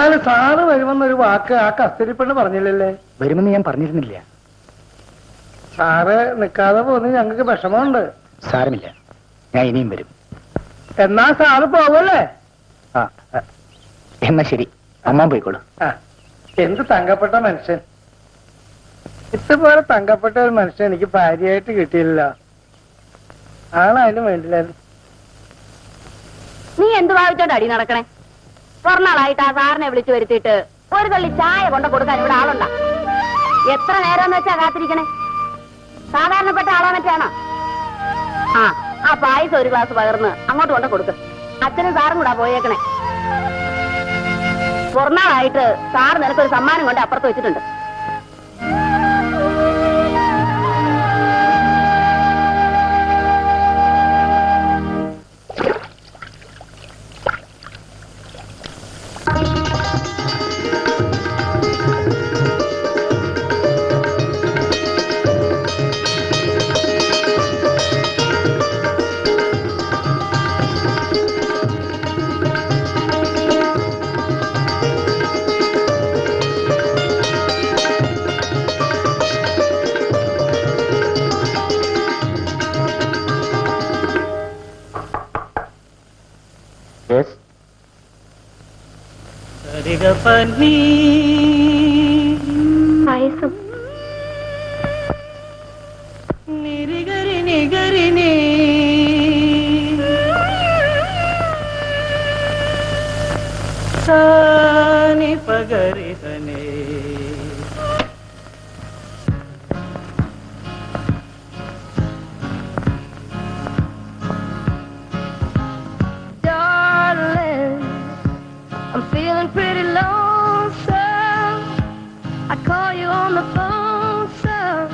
അല്ല, സാറ് വരുമെന്നൊരു വാക്ക് ആ കസ്തൂരിപ്പെണ്ണ് പറഞ്ഞില്ലല്ലേ? വരുമെന്ന് ഞാൻ പറഞ്ഞിരുന്നില്ല. സാറ് നിൽക്കാതെ പോകുന്നത് ഞങ്ങൾക്ക് വിഷമമുണ്ട്. സാരമില്ല, ഞാൻ ഇനിയും വരും. എന്നാ സാറ് പോവല്ലേ? ആ, എന്നാ ശരി, അമ്മ പോയിക്കോളൂ. എന്ത് തങ്കപ്പെട്ട മനുഷ്യൻ! ഇതുപോലെ തങ്കപ്പെട്ട ഒരു മനുഷ്യൻ എനിക്ക് ഭാര്യയായിട്ട് കിട്ടിയില്ല. ആളായാലും വേണ്ടില്ലായിരുന്നു. നീ എന്ത് ഭാവിച്ചോണ്ട് അടി നടക്കണേ? കുറനാളായിട്ട് ആ സാറിനെ വിളിച്ചു വരുത്തിയിട്ട് ഒരു തള്ളി ചായ കൊണ്ട് കൊടുക്കാൻ ഇവിടെ ആളുണ്ടാ? എത്ര നേരം വെച്ചാ കാത്തിരിക്കണേ? സാധാരണപ്പെട്ട ആളോ മറ്റാണോ? ആ പായസം ഒരു ഗ്ലാസ് പകർന്ന് അങ്ങോട്ട് കൊണ്ട് കൊടുക്ക്. അച്ഛനും സാറും കൂടാ പോയേക്കണേ. കുറനാളായിട്ട് സാർ നിനക്കൊരു സമ്മാനം കൊണ്ട് അപ്പുറത്ത് വെച്ചിട്ടുണ്ട്. പായസം പകരിതനേ I'm feeling pretty lonesome. I call you on the phone, son,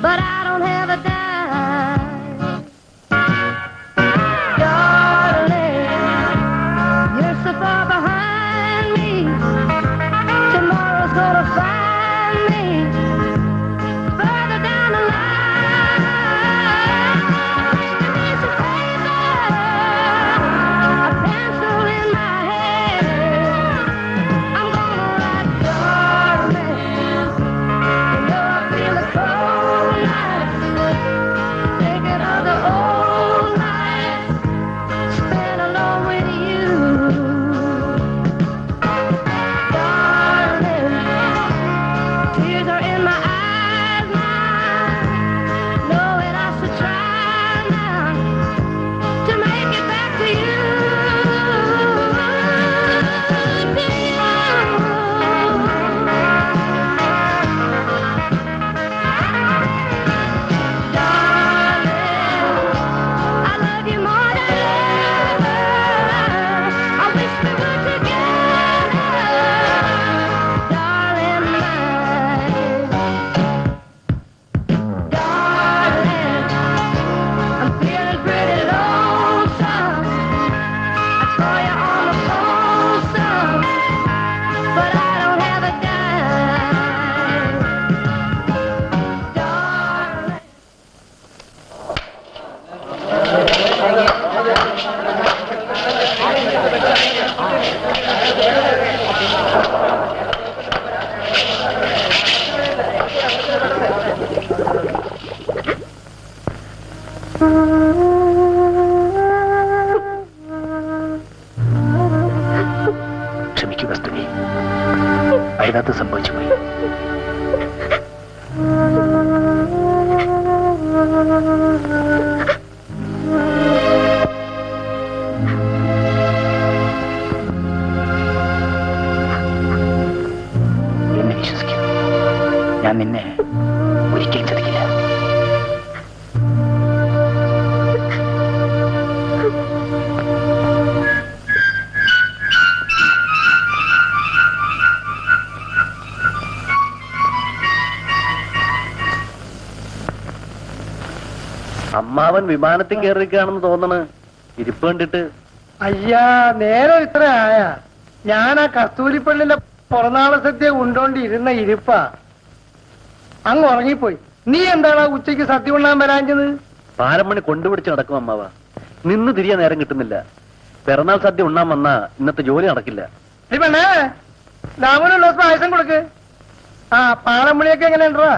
but I don't have a dime. Darling, you're so far behind me. Tomorrow's gonna find me further down the line. Give me some paper, a pencil in my ക്ഷമിക്കൂ കസ്തൂരി, അരുതാത്ത സംഭവിച്ചു പോയി. എന്നെ വിശ്വസിക്കൂ, ഞാൻ നിന്നെ ഒരിക്കലും ചതിക്കില്ല. അമ്മാവൻ വിമാനത്തിൽ കയറിയിരിക്കുകയാണെന്ന് തോന്നണ്, ഇരിപ്പ് കണ്ടിട്ട്. അയ്യാ, നേരെ ഇത്ര ആയ ഞാൻ ആ കസ്തൂരിപ്പള്ളിന്റെ പുറനാള സദ്യ ഉണ്ടോണ്ടിരുന്ന ഇരിപ്പാ. അങ്ങ് ഉറങ്ങിപ്പോയി. നീ എന്താണ് ഉച്ചയ്ക്ക് സദ്യ ഉണ്ണാൻ വരാഞ്ഞത്? പാരമണി കൊണ്ടുപിടിച്ച് നടക്കും അമ്മാവ. നിന്ന് തിരിയാൻ നേരം കിട്ടുന്നില്ല. പിറന്നാൾ സദ്യ ഉണ്ണാൻ വന്നാ ഇന്നത്തെ ജോലി നടക്കില്ല. ഈ പെണ്ണേ രാമനുള്ള പായസം കൊടുക്ക്. ആ പാലമ്പുളിയൊക്കെ എങ്ങനെ ഉണ്ടോ?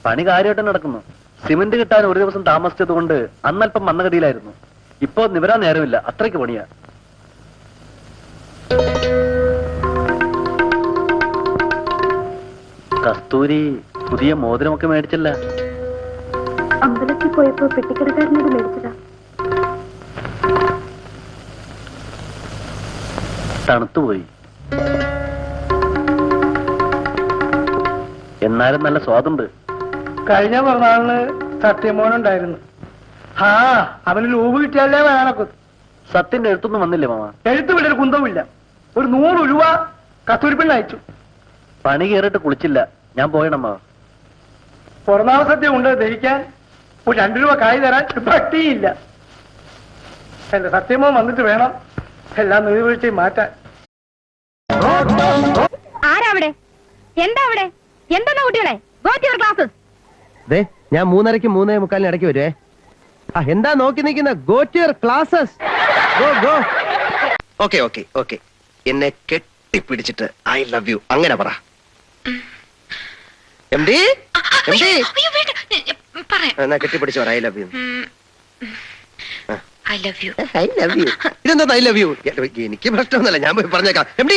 പണി കാര്യമായിട്ട് നടക്കുന്നു. സിമന്റ് കിട്ടാൻ ഒരു ദിവസം താമസിച്ചത് കൊണ്ട് അന്നല്പം മന്ദഗതിയിലായിരുന്നു. ഇപ്പൊ നിവരാൻ നേരമില്ല, അത്രയ്ക്ക് പണിയാ. കസ്തൂരി പുതിയ മോതിരമൊക്കെ മേടിച്ചില്ല. അമ്പലത്തിൽ പോയപ്പോ പെട്ടിക്കടക്കാരനോട് മേടിച്ചതാ. തണുത്തുപോയി. എന്നാലും നല്ല സ്വാദുണ്ട്. കഴിഞ്ഞ പിറന്നാളിന് സത്യമോനുണ്ടായിരുന്നു. ആ അവന് ലൂബ് കിട്ടിയാലേ വേണക്കും. സത്യന്റെ എഴുത്തൊന്നും വന്നില്ലേ മാമ? എഴുത്ത് വിടൽ കുന്തവുമില്ല. ഒരു 100 രൂപ കസ്തൂരിപ്പെണ്ണ് അയച്ചു. പണി കയറിയിട്ട് കുളിച്ചില്ല. ഞാൻ പോയണമ്മ. പിറന്നാൾ സദ്യ ഉണ്ട് ദഹിക്കാൻ. ഒരു 2 രൂപ കായ് തരാൻ പട്ടിയില്ല. എന്റെ സത്യമോൻ വന്നിട്ട് വേണം എല്ലാം നീർവീഴ്ചയും മാറ്റാൻ. ആരാവിടെ? എന്താ അവിടെ? എന്താ കുട്ടികളെ? Go to your classes. ഞാൻ 3:30 3:45 ഇടയ്ക്ക് വരുവേ. എന്താ നോക്കി നിൽക്കുന്ന? Go to your classes. Go. Okay okay okay. എന്നെ കെട്ടിപ്പിടിച്ചിട്ട് ഐ ലവ് യു അങ്ങനെ പറ. എം ഡി എന്നാ കെട്ടിപ്പിടിച്ചു പറ I love you. I love you. I love you. ഇതെന്താ ഐ ലവ് യു? എനിക്ക് പ്രശ്നമൊന്നുമല്ല, ഞാൻ പോയി പറഞ്ഞേക്കാം. എം ഡി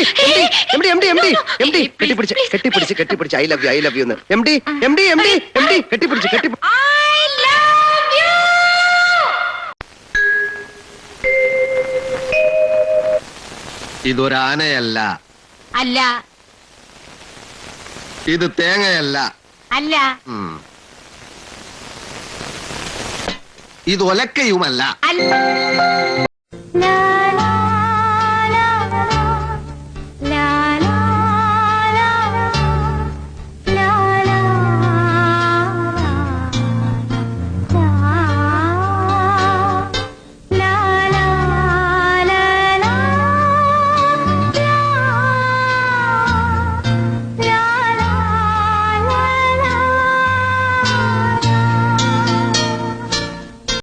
കെട്ടിപ്പിടിച്ച് ഐ ലവ് യു എന്ന്. എം ഡി കെട്ടിപ്പിടിച്ച് I love you. ഇതൊരാനയല്ല, അല്ല ഇത് തേങ്ങയല്ല, അല്ല ഇത് ഒലക്കയുമല്ല. അല്ല